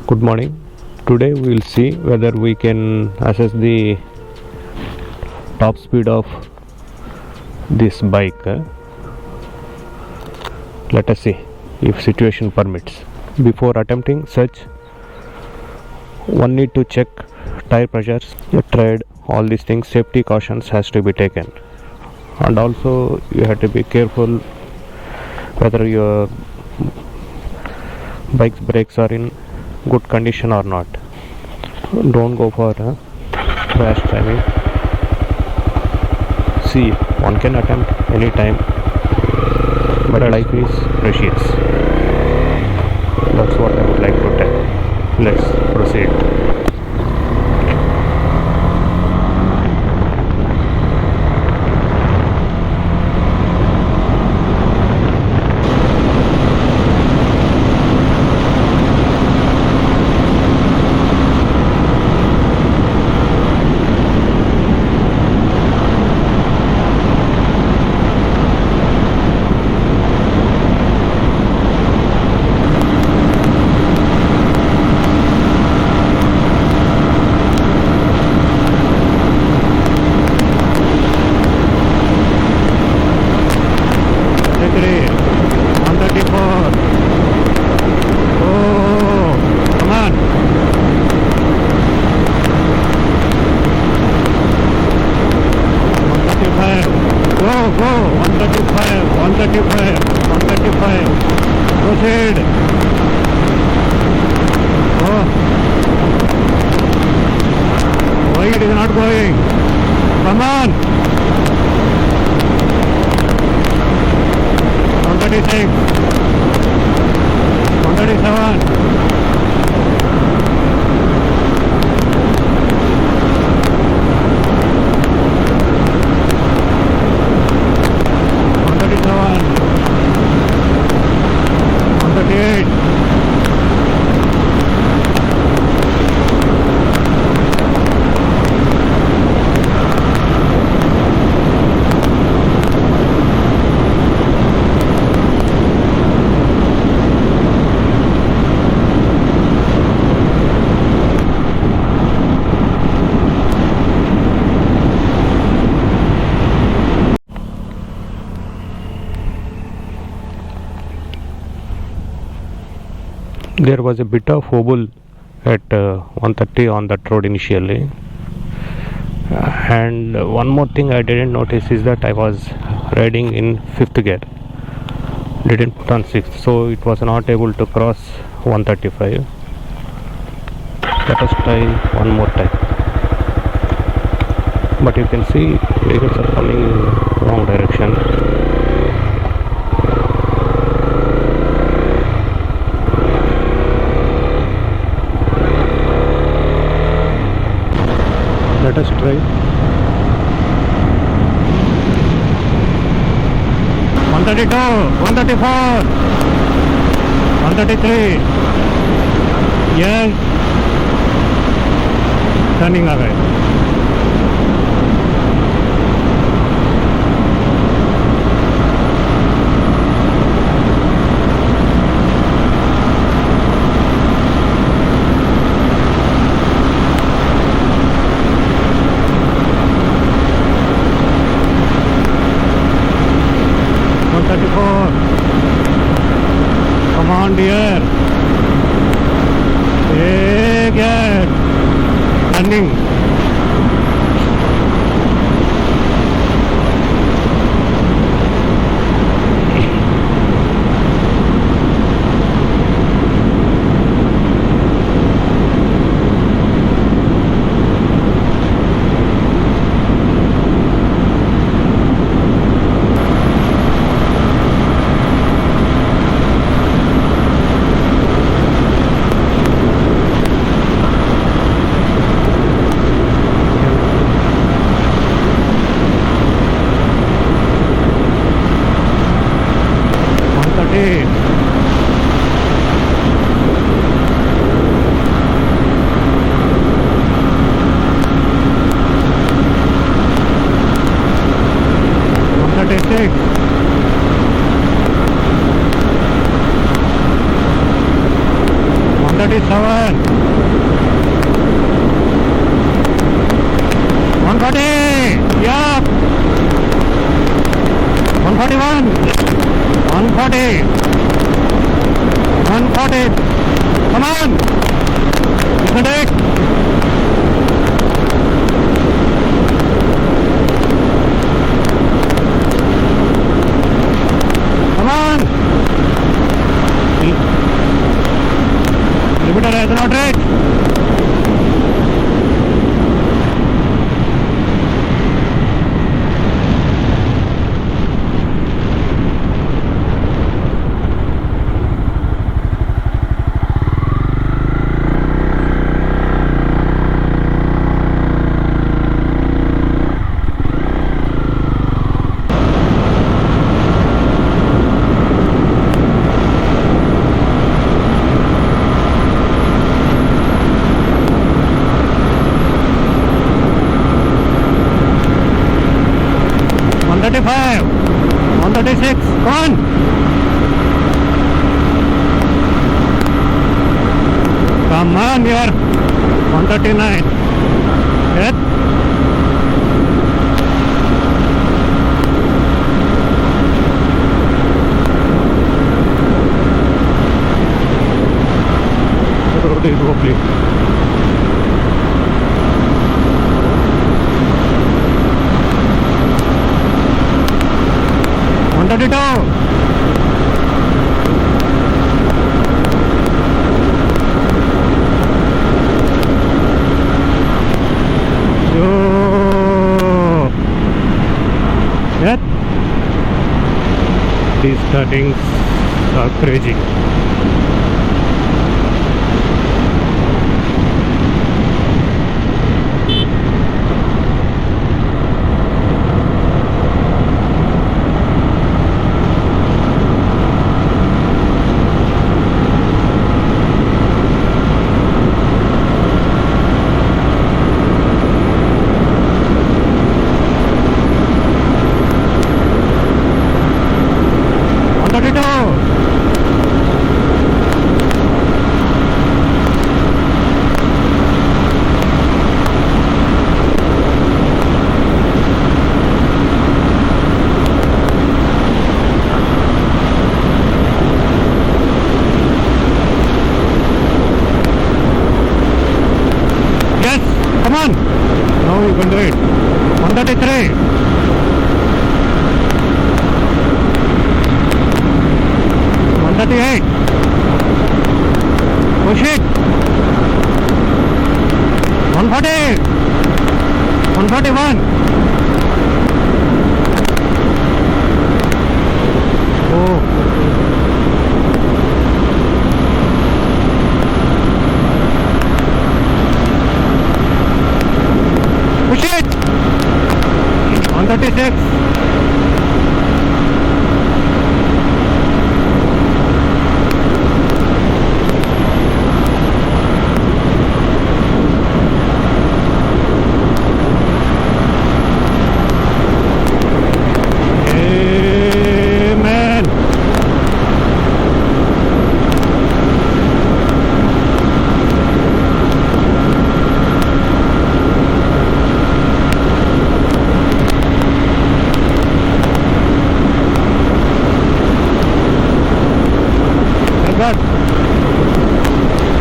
Good morning. Today we will see whether we can assess the top speed of this bike. Let us see if situation permits. Before attempting such, one need to check tire pressures, tread, all these things. Safety cautions has to be taken, and also you have to be careful whether your bike's brakes are in good condition or not. Don't go for rash driving. See, one can attempt any time, but life is precious. That's what I would like to tell. Let's proceed. Proceed. Why it is not going? Come on. 136. 137. There was a bit of wobble at 130 on that road initially, and one more thing I didn't notice is that I was riding in 5th gear, didn't put on 6th, so it was not able to cross 135. Let us try one more time. But you can see vehicles are coming in wrong direction. Let us try. 132, 134, 133. Yes. Turning away. Come on, dear. Take it. Turning. 137. 140. Yeah. 141. 140. 140. Come on. Isn't it? Come on. Limiter has not reached. Five, 136, come on. Come on, you are 139. Yes. Please. 132. Yep. These startings are crazy. Come on. Now you can do it. 133. 138. Push it. 140. 141. Oh. Push it! 136. Amen. Good.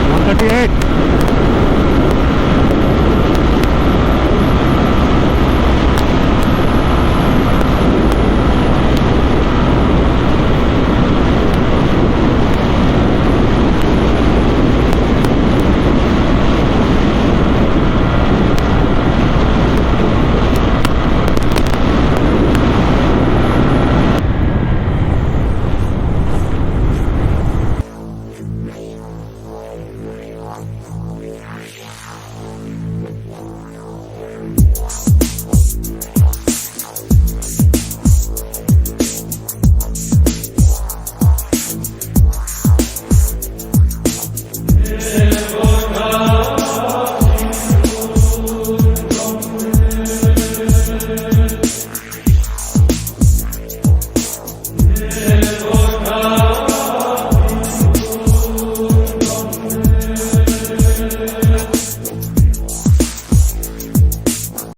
138.